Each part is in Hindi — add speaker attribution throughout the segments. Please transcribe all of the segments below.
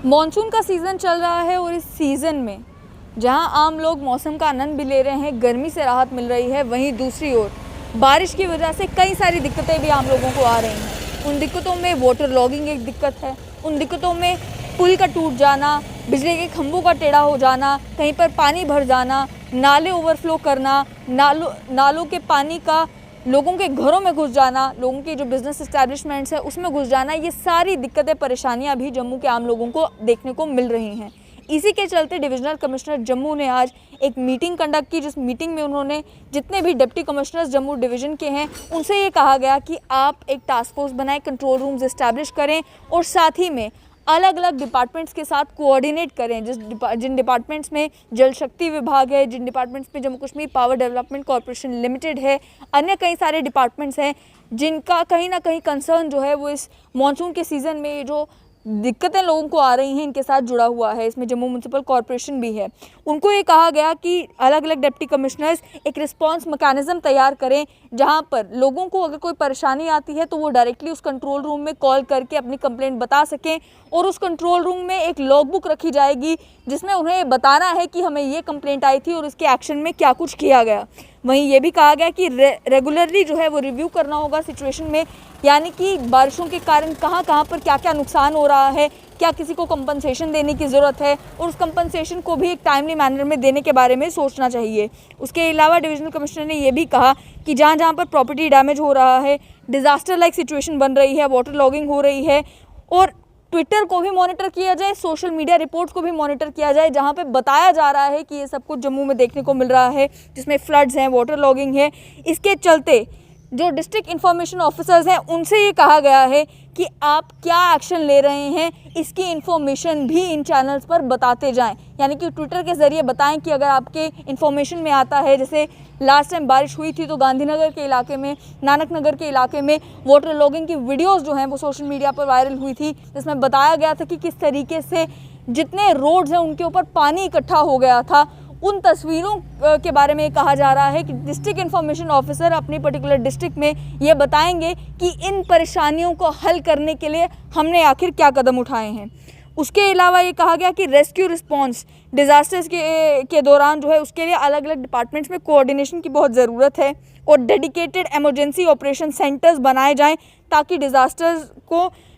Speaker 1: मॉनसून का सीज़न चल रहा है और इस सीज़न में जहां आम लोग मौसम का आनंद भी ले रहे हैं, गर्मी से राहत मिल रही है, वहीं दूसरी ओर बारिश की वजह से कई सारी दिक्कतें भी आम लोगों को आ रही हैं। उन दिक्कतों में वाटर लॉगिंग एक दिक्कत है, उन दिक्कतों में पुल का टूट जाना, बिजली के खंभों का टेढ़ा हो जाना, कहीं पर पानी भर जाना, नाले ओवरफ्लो करना, नालों के पानी का लोगों के घरों में घुस जाना, लोगों के जो बिज़नेस इस्टेब्लिशमेंट्स है उसमें घुस जाना, ये सारी दिक्कतें परेशानियां भी जम्मू के आम लोगों को देखने को मिल रही हैं। इसी के चलते डिविजनल कमिश्नर जम्मू ने आज एक मीटिंग कंडक्ट की, जिस मीटिंग में उन्होंने जितने भी डिप्टी कमिश्नर्स जम्मू डिवीज़न के हैं उनसे ये कहा गया कि आप एक टास्क फोर्स बनाएं, कंट्रोल रूम्स इस्टेब्लिश करें और साथ ही में अलग अलग डिपार्टमेंट्स के साथ कोऑर्डिनेट करें। जिन डिपार्टमेंट्स में जल शक्ति विभाग है, जिन डिपार्टमेंट्स में Jammu Kashmir power development corporation limited है, अन्य कई सारे डिपार्टमेंट्स हैं जिनका कहीं ना कहीं कंसर्न जो है वो इस मॉनसून के सीज़न में जो दिक्कतें लोगों को आ रही हैं इनके साथ जुड़ा हुआ है। इसमें जम्मू म्यूनसिपल कॉरपोरेशन भी है। उनको ये कहा गया कि अलग अलग डिप्टी कमिश्नर्स एक रिस्पांस मैकेनिज्म तैयार करें, जहां पर लोगों को अगर कोई परेशानी आती है तो वो डायरेक्टली उस कंट्रोल रूम में कॉल करके अपनी कंप्लेंट बता सकें और उस कंट्रोल रूम में एक लॉग बुक रखी जाएगी जिसमें उन्हें बताना है कि हमें ये कंप्लेंट आई थी और इसके एक्शन में क्या कुछ किया गया। वहीं ये भी कहा गया कि रेगुलरली जो है वो रिव्यू करना होगा सिचुएशन में, यानी कि बारिशों के कारण कहाँ पर क्या क्या नुकसान हो रहा है, क्या किसी को कंपनसेशन देने की ज़रूरत है और उस कंपनसेशन को भी एक टाइमली मैनर में देने के बारे में सोचना चाहिए। उसके अलावा डिविजनल कमिश्नर ने यह भी कहा कि जहाँ पर प्रॉपर्टी डैमेज हो रहा है, डिज़ास्टर लाइक सिचुएशन बन रही है, वाटर लॉगिंग हो रही है, और ट्विटर को भी मॉनिटर किया जाए, सोशल मीडिया रिपोर्ट्स को भी मॉनिटर किया जाए, जहां पे बताया जा रहा है कि ये सब कुछ जम्मू में देखने को मिल रहा है, जिसमें फ्लड्स हैं, वाटर लॉगिंग है। इसके चलते जो डिस्ट्रिक्ट इन्फॉर्मेशन ऑफिसर्स हैं उनसे ये कहा गया है कि आप क्या एक्शन ले रहे हैं, इसकी इन्फॉर्मेशन भी इन चैनल्स पर बताते जाएं, यानी कि ट्विटर के ज़रिए बताएं कि अगर आपके इन्फॉर्मेशन में आता है, जैसे लास्ट टाइम बारिश हुई थी तो गांधीनगर के इलाके में, नानक नगर के इलाके में वाटर लॉगिंग की वीडियोस जो हैं वो सोशल मीडिया पर वायरल हुई थी, जिसमें बताया गया था कि किस तरीके से जितने रोड्स हैं उनके ऊपर पानी इकट्ठा हो गया था। उन तस्वीरों के बारे में कहा जा रहा है कि डिस्ट्रिक्ट इन्फॉर्मेशन ऑफिसर अपनी पर्टिकुलर डिस्ट्रिक्ट में ये बताएंगे कि इन परेशानियों को हल करने के लिए हमने आखिर क्या कदम उठाए हैं। उसके अलावा ये कहा गया कि रेस्क्यू रिस्पांस डिज़ास्टर्स के दौरान जो है उसके लिए अलग अलग डिपार्टमेंट्स में कोऑर्डिनेशन की बहुत ज़रूरत है और डेडिकेटेड इमरजेंसी ऑपरेशन सेंटर्स बनाए जाएँ ताकि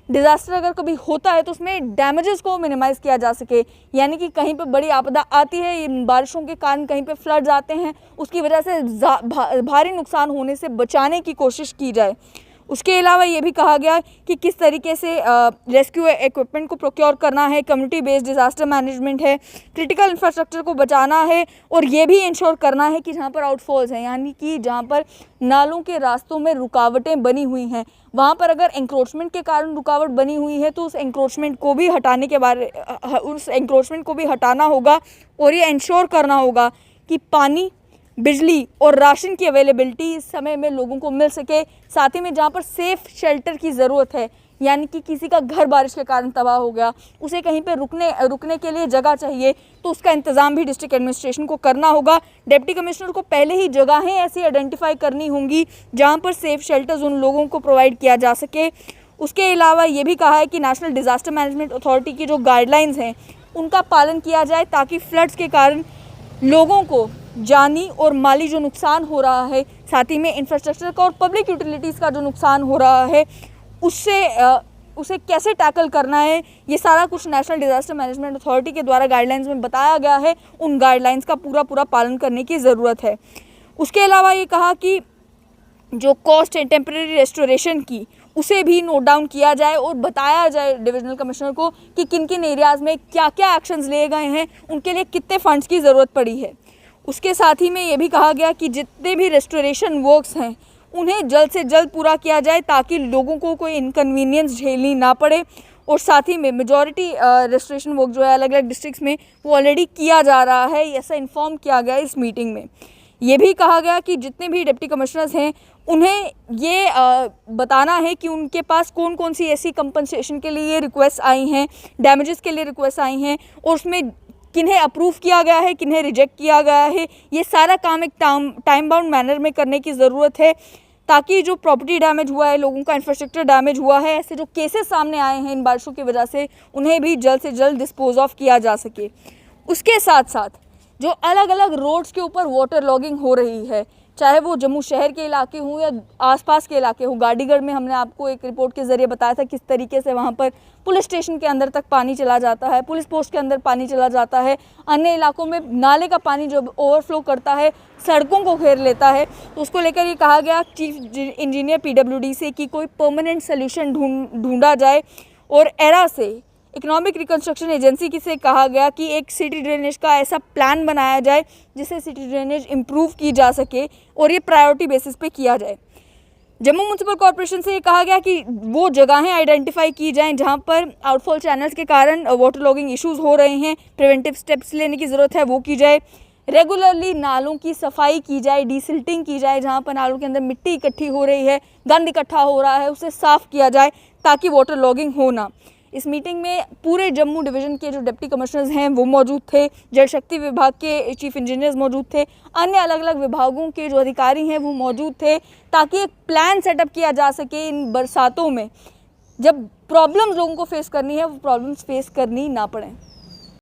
Speaker 1: डिज़ास्टर अगर कभी होता है तो उसमें डैमेजेस को मिनिमाइज़ किया जा सके, यानी कि कहीं पर बड़ी आपदा आती है, बारिशों के कारण कहीं पर फ्लड्स आते हैं, उसकी वजह से भारी नुकसान होने से बचाने की कोशिश की जाए। उसके अलावा ये भी कहा गया कि किस तरीके से रेस्क्यू इक्विपमेंट को प्रोक्योर करना है, कम्युनिटी बेस्ड डिज़ास्टर मैनेजमेंट है, क्रिटिकल इंफ्रास्ट्रक्चर को बचाना है और ये भी इंश्योर करना है कि जहाँ पर आउटफॉल्स हैं, यानी कि जहाँ पर नालों के रास्तों में रुकावटें बनी हुई हैं, वहाँ पर अगर एंक्रोचमेंट के कारण रुकावट बनी हुई है तो उस एंक्रोचमेंट को भी हटाना होगा और ये इंश्योर करना होगा कि पानी, बिजली और राशन की अवेलेबिलिटी इस समय में लोगों को मिल सके। साथ ही में जहाँ पर सेफ़ शेल्टर की ज़रूरत है, यानी कि किसी का घर बारिश के कारण तबाह हो गया, उसे कहीं पे रुकने के लिए जगह चाहिए, तो उसका इंतज़ाम भी डिस्ट्रिक्ट एडमिनिस्ट्रेशन को करना होगा। डिप्टी कमिश्नर को पहले ही जगहें ऐसी आइडेंटिफाई करनी होंगी जहाँ पर सेफ़ शेल्टर्स उन लोगों को प्रोवाइड किया जा सके। उसके अलावा ये भी कहा है कि नेशनल डिज़ास्टर मैनेजमेंट अथॉरिटी की जो गाइडलाइंस हैं उनका पालन किया जाए ताकि फ्लड्स के कारण लोगों को जानी और माली जो नुकसान हो रहा है, साथ ही में इंफ्रास्ट्रक्चर का और पब्लिक यूटिलिटीज़ का जो नुकसान हो रहा है उसे कैसे टैकल करना है, ये सारा कुछ नेशनल डिज़ास्टर मैनेजमेंट अथॉरिटी के द्वारा गाइडलाइंस में बताया गया है। उन गाइडलाइंस का पूरा पालन करने की ज़रूरत है। उसके अलावा ये कहा कि जो कॉस्ट है टेम्परेरी रेस्टोरेशन की, उसे भी नोट डाउन किया जाए और बताया जाए डिविजनल कमिश्नर को कि किन किन एरियाज़ में क्या क्या एक्शंस लिए गए हैं, उनके लिए कितने फंड्स की ज़रूरत पड़ी है। उसके साथ ही में ये भी कहा गया कि जितने भी रेस्टोरेशन वर्क्स हैं उन्हें जल्द से जल्द पूरा किया जाए ताकि लोगों को कोई इनकन्वीनियंस झेलनी ना पड़े, और साथ ही में मेजॉरिटी रेस्टोरेशन वर्क जो है अलग अलग डिस्ट्रिक्ट्स में वो ऑलरेडी किया जा रहा है, ऐसा इन्फॉर्म किया गया इस मीटिंग में। ये भी कहा गया कि जितने भी डिप्टी कमिश्नर्स हैं उन्हें ये बताना है कि उनके पास कौन कौन सी ऐसी कंपनसेशन के लिए रिक्वेस्ट आई हैं, डैमेजेस के लिए रिक्वेस्ट आई हैं और उसमें किन्हें अप्रूव किया गया है, किन्हें रिजेक्ट किया गया है। ये सारा काम एक टाइम बाउंड मैनर में करने की ज़रूरत है ताकि जो प्रॉपर्टी डैमेज हुआ है, लोगों का इंफ्रास्ट्रक्चर डैमेज हुआ है, ऐसे जो केसेस सामने आए हैं इन बारिशों की वजह से, उन्हें भी जल्द से जल्द डिस्पोज ऑफ किया जा सके। उसके साथ साथ जो अलग अलग रोड्स के ऊपर वाटर लॉगिंग हो रही है, चाहे वो जम्मू शहर के इलाके हों या आसपास के इलाके हों। गाड़ीगढ़ में हमने आपको एक रिपोर्ट के ज़रिए बताया था किस तरीके से वहाँ पर पुलिस स्टेशन के अंदर तक पानी चला जाता है, पुलिस पोस्ट के अंदर पानी चला जाता है। अन्य इलाकों में नाले का पानी जो ओवरफ्लो करता है, सड़कों को घेर लेता है। तो उसको लेकर ये कहा गया चीफ इंजीनियर PWD से कि कोई परमानेंट सोल्यूशन ढूंढा जाए, और एरा से इकोनॉमिक रिकंस्ट्रक्शन एजेंसी की से कहा गया कि एक सिटी ड्रेनेज का ऐसा प्लान बनाया जाए जिससे सिटी ड्रेनेज इम्प्रूव की जा सके और ये प्रायोरिटी बेसिस पे किया जाए। जम्मू म्यूनसिपल कॉर्पोरेशन से ये कहा गया कि वो जगहें आइडेंटिफाई की जाएं जहां पर आउटफॉल चैनल्स के कारण वाटर लॉगिंग इश्यूज़ हो रहे हैं, प्रिवेंटिव स्टेप्स लेने की ज़रूरत है, वो की जाए। रेगुलरली नालों की सफाई की जाए, डीसिल्टिंग की जाए, जहाँ पर नालों के अंदर मिट्टी इकट्ठी हो रही है, गंद इकट्ठा हो रहा है, उसे साफ़ किया जाए ताकि वाटर लॉगिंग हो ना। इस मीटिंग में पूरे जम्मू डिवीज़न के जो डिप्टी कमिश्नर्स हैं वो मौजूद थे, जल शक्ति विभाग के चीफ इंजीनियर्स मौजूद थे, अन्य अलग अलग विभागों के जो अधिकारी हैं वो मौजूद थे, ताकि एक प्लान सेटअप किया जा सके इन बरसातों में जब प्रॉब्लम्स लोगों को फेस करनी है वो प्रॉब्लम्स फेस करनी ना पड़े।